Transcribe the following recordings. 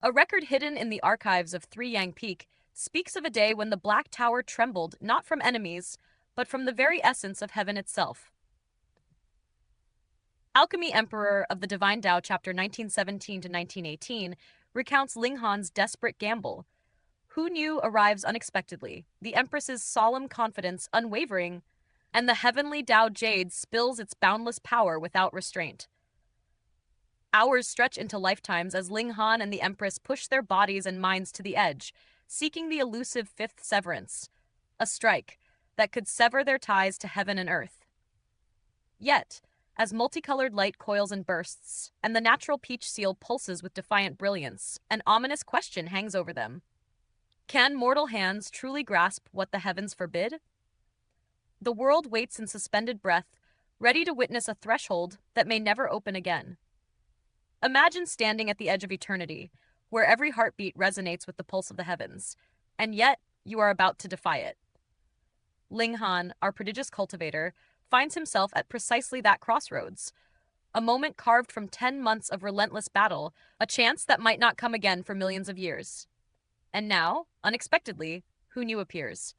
A record hidden in the archives of Three Yang Peak speaks of a day when the Black Tower trembled not from enemies, but from the very essence of heaven itself. Alchemy Emperor of the Divine Dao, chapter 1917 to 1918, recounts Ling Han's desperate gamble. Who knew arrives unexpectedly, the Empress's solemn confidence unwavering, and the Heavenly Dao Jade spills its boundless power without restraint. Hours stretch into lifetimes as Ling Han and the Empress push their bodies and minds to the edge, seeking the elusive fifth severance, a strike that could sever their ties to heaven and earth. Yet, as multicolored light coils and bursts, and the natural peach seal pulses with defiant brilliance, an ominous question hangs over them. Can mortal hands truly grasp what the heavens forbid? The world waits in suspended breath, ready to witness a threshold that may never open again. Imagine standing at the edge of eternity, where every heartbeat resonates with the pulse of the heavens, and yet you are about to defy it. Ling Han, our prodigious cultivator, finds himself at precisely that crossroads, a moment carved from 10 months of relentless battle, a chance that might not come again for millions of years. And now, unexpectedly, who new appears?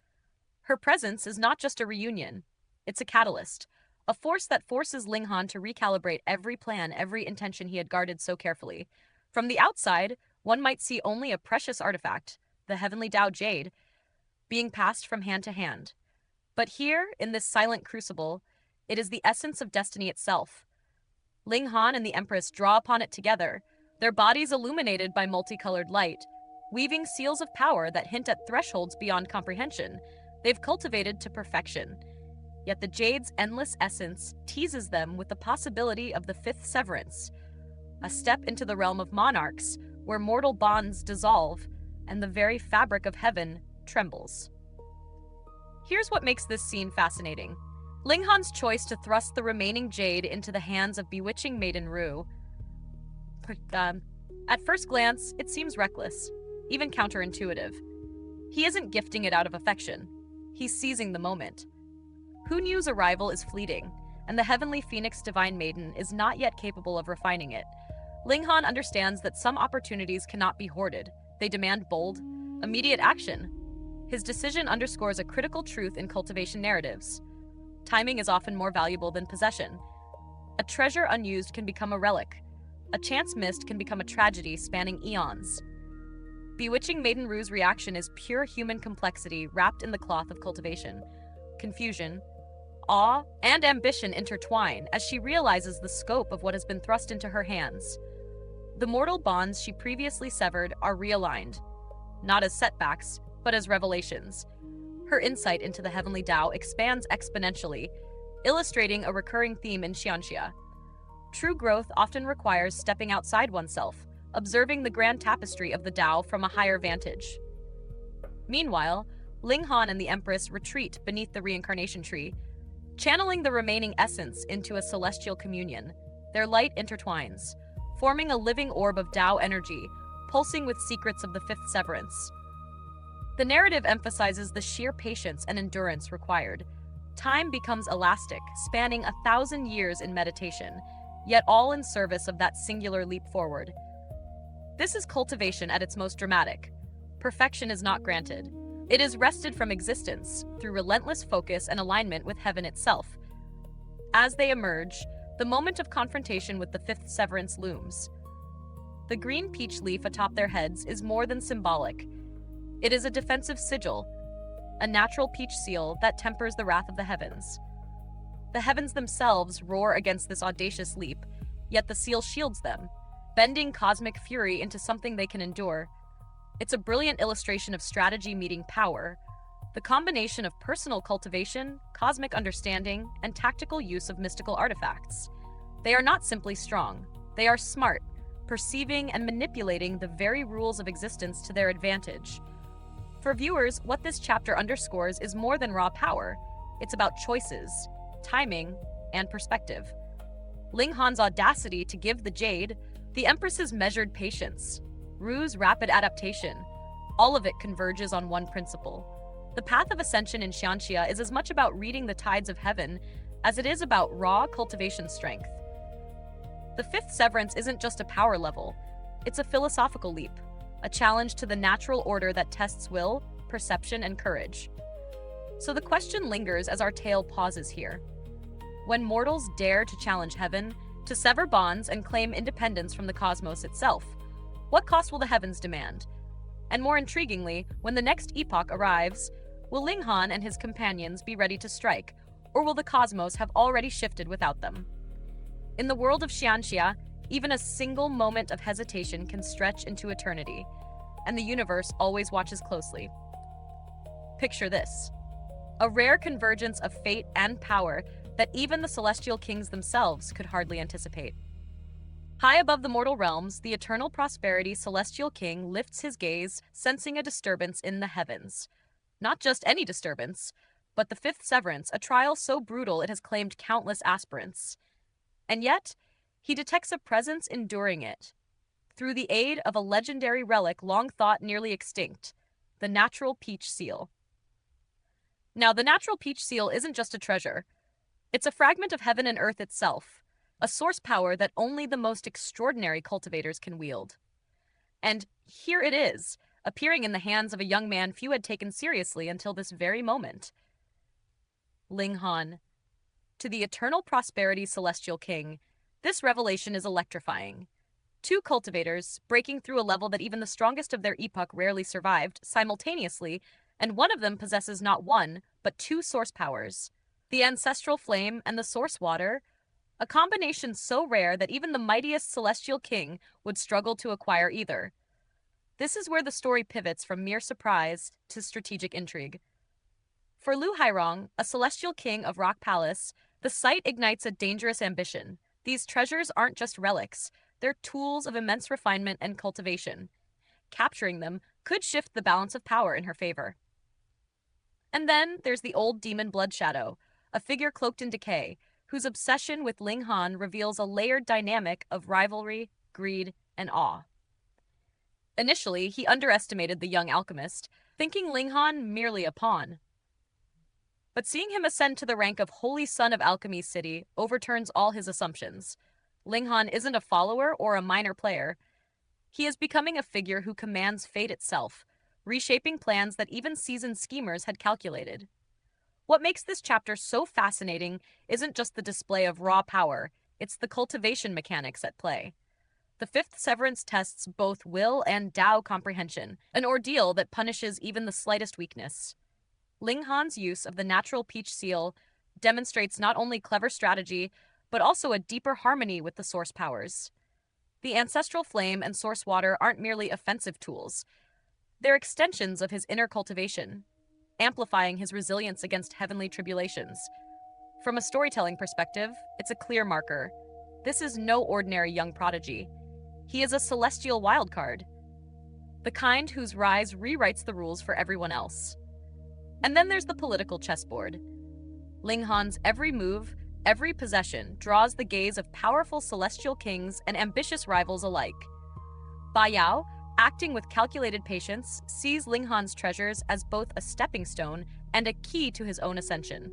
Her presence is not just a reunion, it's a catalyst, a force that forces Ling Han to recalibrate every plan, every intention he had guarded so carefully. From the outside, one might see only a precious artifact, the Heavenly Dao Jade, being passed from hand to hand. But here, in this silent crucible, it is the essence of destiny itself. Ling Han and the Empress draw upon it together, their bodies illuminated by multicolored light, weaving seals of power that hint at thresholds beyond comprehension. They've cultivated to perfection. Yet the Jade's endless essence teases them with the possibility of the fifth severance, a step into the realm of monarchs where mortal bonds dissolve and the very fabric of heaven trembles. Here's what makes this scene fascinating. Ling Han's choice to thrust the remaining jade into the hands of bewitching Maiden Ru. At first glance, it seems reckless, even counterintuitive. He isn't gifting it out of affection. He's seizing the moment. Hu Niu's arrival is fleeting, and the heavenly phoenix divine maiden is not yet capable of refining it. Ling Han understands that some opportunities cannot be hoarded. They demand bold, immediate action. His decision underscores a critical truth in cultivation narratives. Timing is often more valuable than possession. A treasure unused can become a relic. A chance missed can become a tragedy spanning eons. Bewitching Maiden Ru's reaction is pure human complexity wrapped in the cloth of cultivation. Confusion, awe, and ambition intertwine as she realizes the scope of what has been thrust into her hands. The mortal bonds she previously severed are realigned, not as setbacks, but as revelations. Her insight into the Heavenly Dao expands exponentially, illustrating a recurring theme in Xianxia. True growth often requires stepping outside oneself, observing the grand tapestry of the Dao from a higher vantage. Meanwhile, Ling Han and the Empress retreat beneath the reincarnation tree, channeling the remaining essence into a celestial communion. Their light intertwines, forming a living orb of Dao energy, pulsing with secrets of the fifth severance. The narrative emphasizes the sheer patience and endurance required. Time becomes elastic, spanning 1,000 years in meditation, yet all in service of that singular leap forward. This is cultivation at its most dramatic. Perfection is not granted. It is wrested from existence through relentless focus and alignment with heaven itself. As they emerge, the moment of confrontation with the fifth severance looms. The green peach leaf atop their heads is more than symbolic. It is a defensive sigil, a natural peach seal that tempers the wrath of the heavens. The heavens themselves roar against this audacious leap, yet the seal shields them, bending cosmic fury into something they can endure. It's a brilliant illustration of strategy meeting power, the combination of personal cultivation, cosmic understanding, and tactical use of mystical artifacts. They are not simply strong, they are smart, perceiving and manipulating the very rules of existence to their advantage. For viewers, what this chapter underscores is more than raw power. It's about choices, timing, and perspective. Ling Han's audacity to give the jade, the Empress's measured patience, Ru's rapid adaptation, all of it converges on one principle. The path of ascension in Xianxia is as much about reading the tides of heaven as it is about raw cultivation strength. The fifth severance isn't just a power level, it's a philosophical leap, a challenge to the natural order that tests will, perception, and courage. So the question lingers as our tale pauses here. When mortals dare to challenge heaven, to sever bonds and claim independence from the cosmos itself, what cost will the heavens demand? And more intriguingly, when the next epoch arrives, will Ling Han and his companions be ready to strike, or will the cosmos have already shifted without them? In the world of Xianxia, even a single moment of hesitation can stretch into eternity, and the universe always watches closely. Picture this: a rare convergence of fate and power that even the celestial kings themselves could hardly anticipate. High above the mortal realms, the eternal prosperity celestial king lifts his gaze, sensing a disturbance in the heavens. Not just any disturbance, but the fifth severance, a trial so brutal it has claimed countless aspirants. And yet, he detects a presence enduring it, through the aid of a legendary relic long thought nearly extinct, the natural peach seal. Now, the natural peach seal isn't just a treasure. It's a fragment of heaven and earth itself, a source power that only the most extraordinary cultivators can wield. And here it is, appearing in the hands of a young man few had taken seriously until this very moment. Ling Han. To the eternal prosperity celestial king, this revelation is electrifying. Two cultivators, breaking through a level that even the strongest of their epoch rarely survived, simultaneously, and one of them possesses not one, but two source powers. The ancestral flame and the source water, a combination so rare that even the mightiest celestial king would struggle to acquire either. This is where the story pivots from mere surprise to strategic intrigue. For Lu Hairong, a celestial king of Rock Palace, the sight ignites a dangerous ambition. These treasures aren't just relics, they're tools of immense refinement and cultivation. Capturing them could shift the balance of power in her favor. And then there's the old demon Blood Shadow, a figure cloaked in decay, whose obsession with Ling Han reveals a layered dynamic of rivalry, greed, and awe. Initially, he underestimated the young alchemist, thinking Ling Han merely a pawn. But seeing him ascend to the rank of Holy Son of Alchemy City overturns all his assumptions. Ling Han isn't a follower or a minor player. He is becoming a figure who commands fate itself, reshaping plans that even seasoned schemers had calculated. What makes this chapter so fascinating isn't just the display of raw power, it's the cultivation mechanics at play. The fifth severance tests both will and Dao comprehension, an ordeal that punishes even the slightest weakness. Ling Han's use of the natural peach seal demonstrates not only clever strategy, but also a deeper harmony with the source powers. The ancestral flame and source water aren't merely offensive tools. They're extensions of his inner cultivation, amplifying his resilience against heavenly tribulations. From a storytelling perspective, it's a clear marker. This is no ordinary young prodigy. He is a celestial wildcard, the kind whose rise rewrites the rules for everyone else. And then there's the political chessboard. Ling Han's every move, every possession draws the gaze of powerful celestial kings and ambitious rivals alike. Ba Yao, acting with calculated patience, sees Ling Han's treasures as both a stepping stone and a key to his own ascension.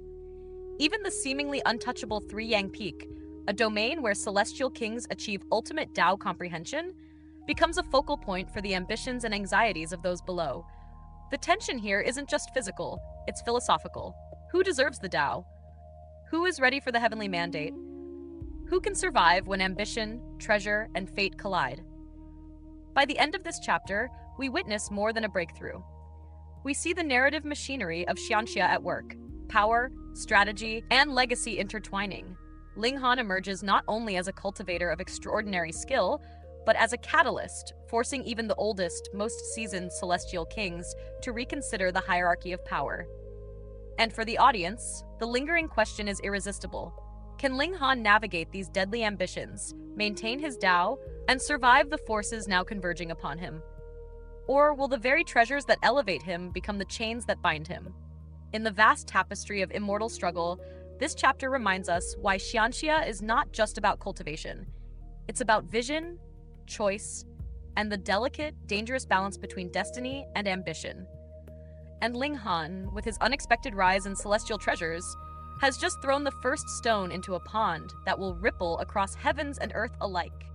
Even the seemingly untouchable Three Yang Peak, a domain where celestial kings achieve ultimate Dao comprehension, becomes a focal point for the ambitions and anxieties of those below. The tension here isn't just physical, it's philosophical. Who deserves the Dao? Who is ready for the heavenly mandate? Who can survive when ambition, treasure, and fate collide? By the end of this chapter, we witness more than a breakthrough. We see the narrative machinery of Xianxia at work, power, strategy, and legacy intertwining. Ling Han emerges not only as a cultivator of extraordinary skill, but as a catalyst, forcing even the oldest, most seasoned celestial kings to reconsider the hierarchy of power. And for the audience, the lingering question is irresistible. Can Ling Han navigate these deadly ambitions, maintain his Dao, and survive the forces now converging upon him? Or will the very treasures that elevate him become the chains that bind him? In the vast tapestry of immortal struggle, this chapter reminds us why Xianxia is not just about cultivation. It's about vision, choice, and the delicate, dangerous balance between destiny and ambition. And Ling Han, with his unexpected rise in celestial treasures, has just thrown the first stone into a pond that will ripple across heavens and earth alike.